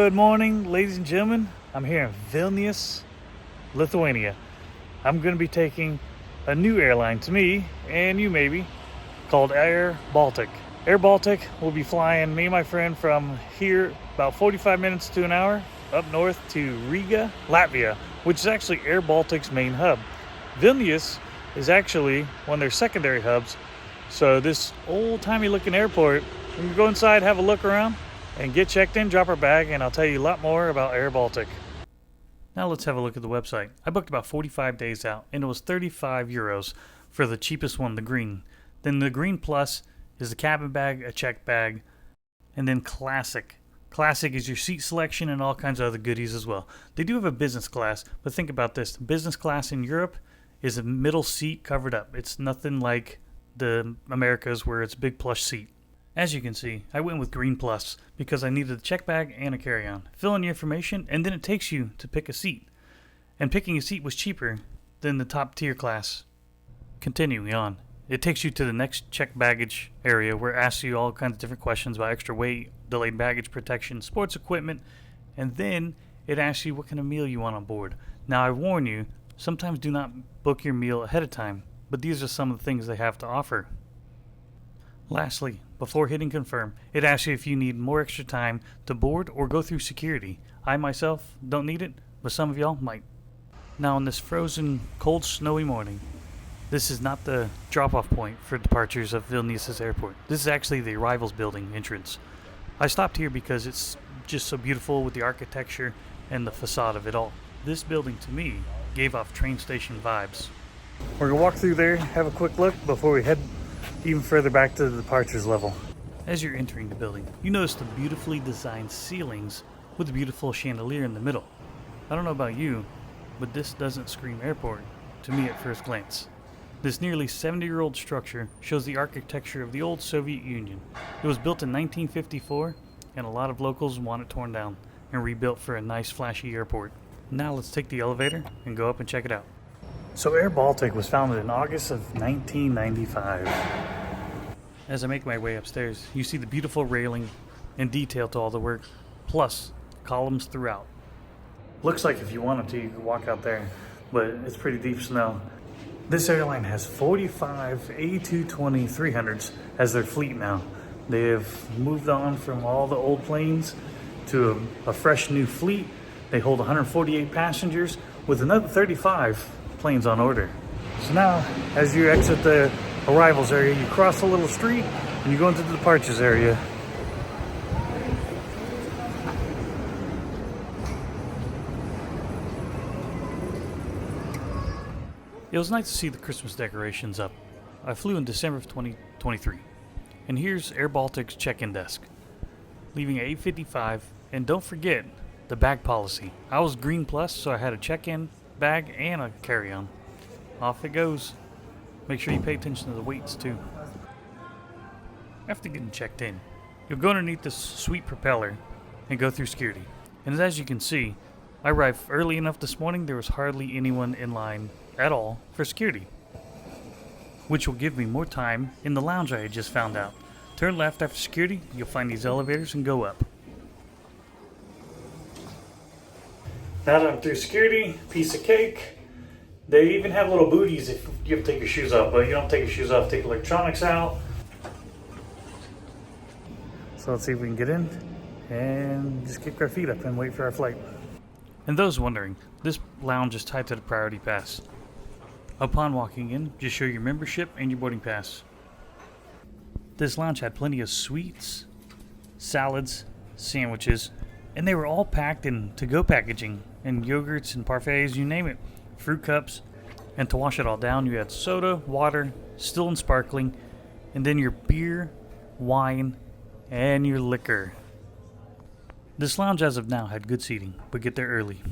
Good morning, ladies and gentlemen. I'm here in Vilnius, Lithuania. I'm going to be taking a new airline to me, and you maybe, called airBaltic. airBaltic will be flying me and my friend from here about 45 minutes to an hour up north to Riga, Latvia, which is actually airBaltic's main hub. Vilnius is actually one of their secondary hubs. So this old-timey looking airport, we can go inside, have a look around, and get checked in, drop our bag, and I'll tell you a lot more about airBaltic. Now let's have a look at the website. I booked about 45 days out, and it was 35 euros for the cheapest one, the green. Then the green plus is the cabin bag, a check bag, and then classic. Classic is your seat selection and all kinds of other goodies as well. They do have a business class, but think about this. The business class in Europe is a middle seat covered up. It's nothing like the Americas where it's a big plush seat. As you can see, I went with Green Plus because I needed a check bag and a carry-on. Fill in your information, and then it takes you to pick a seat. And picking a seat was cheaper than the top tier class. Continuing on, it takes you to the next checked baggage area where it asks you all kinds of different questions about extra weight, delayed baggage protection, sports equipment, and then it asks you what kind of meal you want on board. Now I warn you, sometimes do not book your meal ahead of time, but these are some of the things they have to offer. Lastly, before hitting confirm, it asks you if you need more extra time to board or go through security. I myself don't need it, but some of y'all might. Now on this frozen, cold, snowy morning, this is not the drop-off point for departures of Vilnius Airport. This is actually the arrivals building entrance. I stopped here because it's just so beautiful with the architecture and the facade of it all. This building to me gave off train station vibes. We're going to walk through there, have a quick look before we head even further back to the departures level. As you're entering the building, you notice the beautifully designed ceilings with a beautiful chandelier in the middle. I don't know about you, but this doesn't scream airport to me at first glance. This nearly 70-year-old structure shows the architecture of the old Soviet Union. It was built in 1954, and a lot of locals want it torn down and rebuilt for a nice flashy airport. Now let's take the elevator and go up and check it out. So airBaltic was founded in August of 1995. As I make my way upstairs, you see the beautiful railing and detail to all the work, plus columns throughout. Looks like if you wanted to, you could walk out there, but it's pretty deep snow. This airline has 45 A220-300s as their fleet now. They have moved on from all the old planes to a fresh new fleet. They hold 148 passengers with another 35 planes on order. So now, as you exit the arrivals area, you cross a little street and you go into the departures area. It was nice to see the Christmas decorations up. I flew in December of 2023. And here's airBaltic's check-in desk. Leaving at 8:55, and don't forget the bag policy. I was Green Plus, so I had a check-in bag and a carry-on. Off it goes. Make sure you pay attention to the weights too. After getting checked in, you'll go underneath this sweet propeller and go through security. And as you can see, I arrived early enough this morning there was hardly anyone in line at all for security, which will give me more time in the lounge I had just found out. Turn left after security, you'll find these elevators and go up. Now that I'm through security, piece of cake. They even have little booties if you have to take your shoes off, but you don't take your shoes off, take electronics out. So let's see if we can get in and just kick our feet up and wait for our flight. And those wondering, this lounge is tied to the priority pass. Upon walking in, just show your membership and your boarding pass. This lounge had plenty of sweets, salads, sandwiches, and they were all packed in to-go packaging, and yogurts and parfaits, you name it, fruit cups. And to wash it all down, you had soda, water, still and sparkling, and then your beer, wine, and your liquor. This lounge as of now had good seating, but get there early.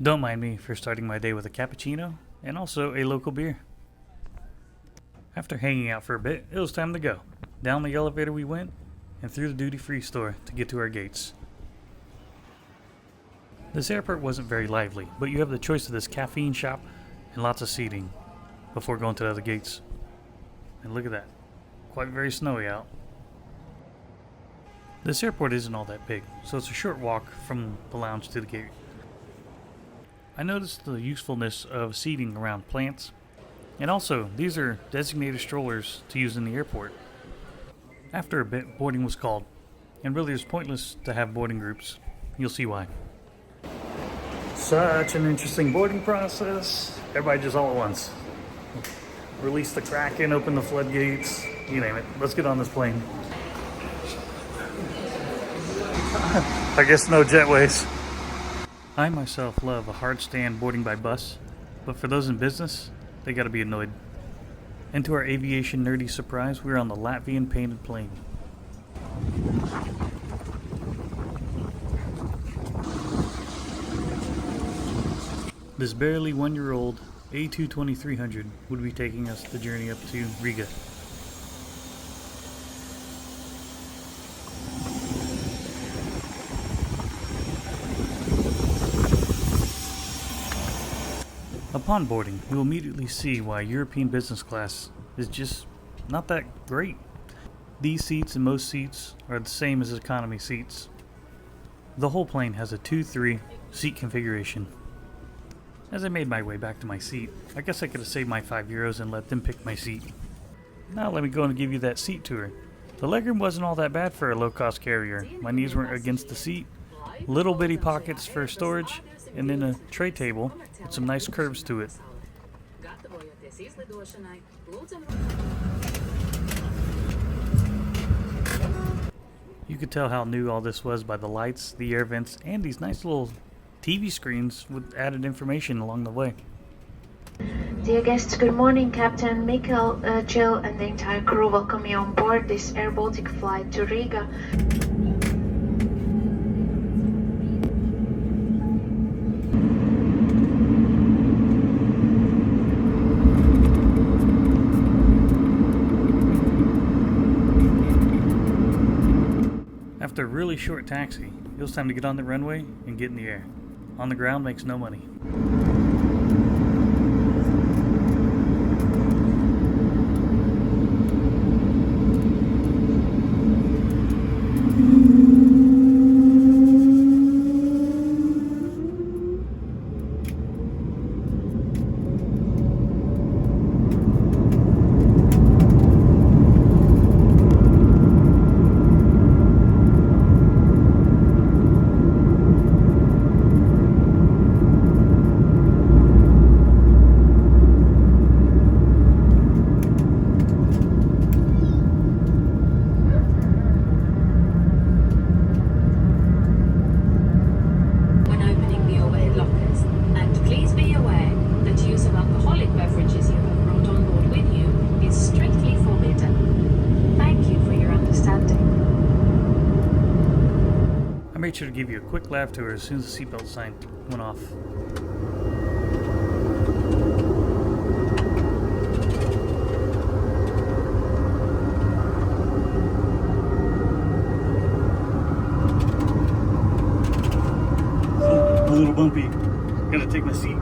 Don't mind me for starting my day with a cappuccino and also a local beer. After hanging out for a bit, it was time to go. Down the elevator we went and through the duty-free store to get to our gates. This airport wasn't very lively, but you have the choice of this caffeine shop and lots of seating. before going to the other gates. And look at that. Quite very snowy out. This airport isn't all that big, so it's a short walk from the lounge to the gate. I noticed the usefulness of seating around plants, and also these are designated strollers to use in the airport. After a bit, boarding was called, and really it's pointless to have boarding groups. You'll see why. Such an interesting boarding process. Everybody just all at once. Release the Kraken, open the floodgates, you name it. Let's get on this plane. I guess no jetways. I myself love a hard stand boarding by bus, but for those in business, they gotta be annoyed. And to our aviation nerdy surprise, we're on the Latvian painted plane. This barely 1-year-old A220-300 would be taking us the journey up to Riga. Upon boarding, you'll immediately see why European business class is just not that great. These seats and most seats are the same as economy seats. The whole plane has a 2-3 seat configuration. As I made my way back to my seat, I guess I could have saved my €5 and let them pick my seat. Now let me go and give you that seat tour. The legroom wasn't all that bad for a low-cost carrier. My knees weren't against the seat, little bitty pockets for storage, and then a tray table with some nice curves to it. You could tell how new all this was by the lights, the air vents, and these nice little TV screens with added information along the way. Dear guests, good morning. Captain Mikkel, Jill, and the entire crew welcome you on board this airBaltic flight to Riga. After a really short taxi, it was time to get on the runway and get in the air. On the ground makes no money. I made sure to give you a quick laugh tour as soon as the seatbelt sign went off. A little bumpy. Gotta take my seat.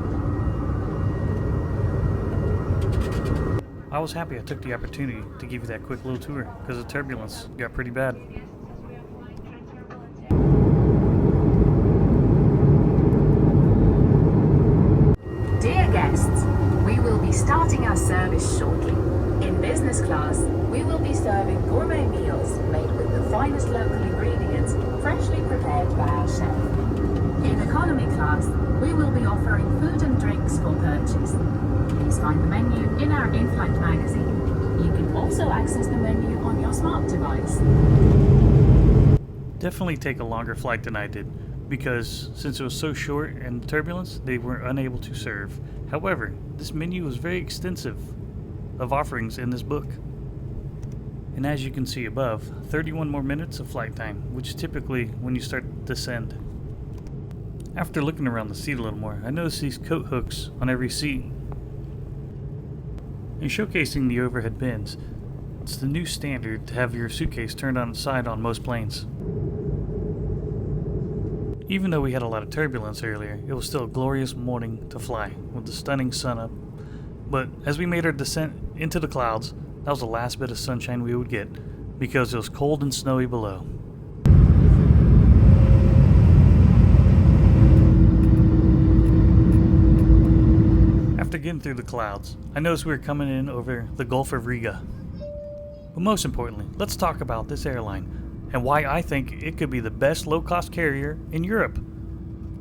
I was happy I took the opportunity to give you that quick little tour because the turbulence got pretty bad. Dear guests, we will be starting our service shortly. In business class, we will be serving gourmet meals made with the finest local ingredients, freshly prepared by our chef. In economy class, we will be offering food and drinks for purchase. Please find the menu in our in-flight magazine. You can also access the menu on your smart device. Definitely take a longer flight than I did, because since it was so short and the turbulence, they were unable to serve. However, this menu was very extensive of offerings in this book. And as you can see above, 31 more minutes of flight time, which is typically when you start to descend. After looking around the seat a little more, I noticed these coat hooks on every seat. And showcasing the overhead bins, it's the new standard to have your suitcase turned on its side on most planes. Even though we had a lot of turbulence earlier, it was still a glorious morning to fly, with the stunning sun up, But as we made our descent into the clouds, that was the last bit of sunshine we would get because it was cold and snowy below. After getting through the clouds, I noticed we were coming in over the Gulf of Riga. But most importantly, let's talk about this airline and why I think it could be the best low-cost carrier in Europe.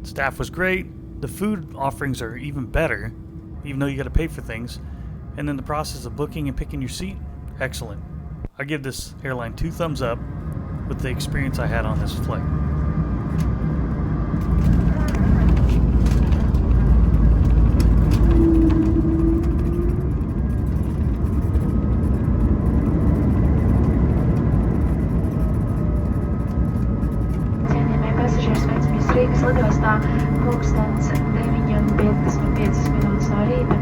The staff was great, the food offerings are even better, even though you gotta pay for things, and then the process of booking and picking your seat, excellent. I give this airline 2 thumbs up with the experience I had on this flight. Rīgas lidostā pulkstens 9:55 minūtes no rīta.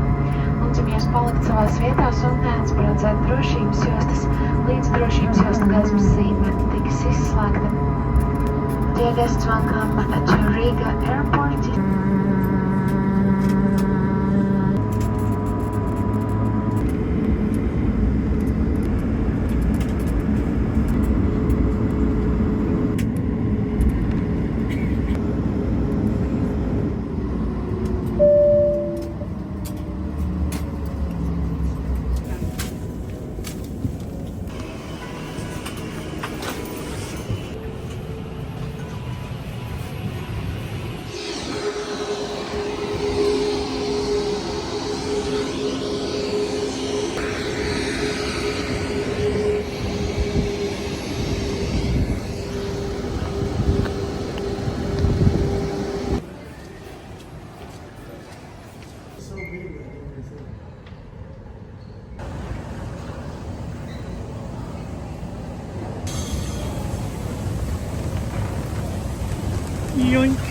Lūdzam jūs palikt savās vietās un neatsprādzēt drošības jostas, līdz drošības jostu gaismas zīme tiks izslēgta. Dear guests, welcome to Riga Airport. Yoink.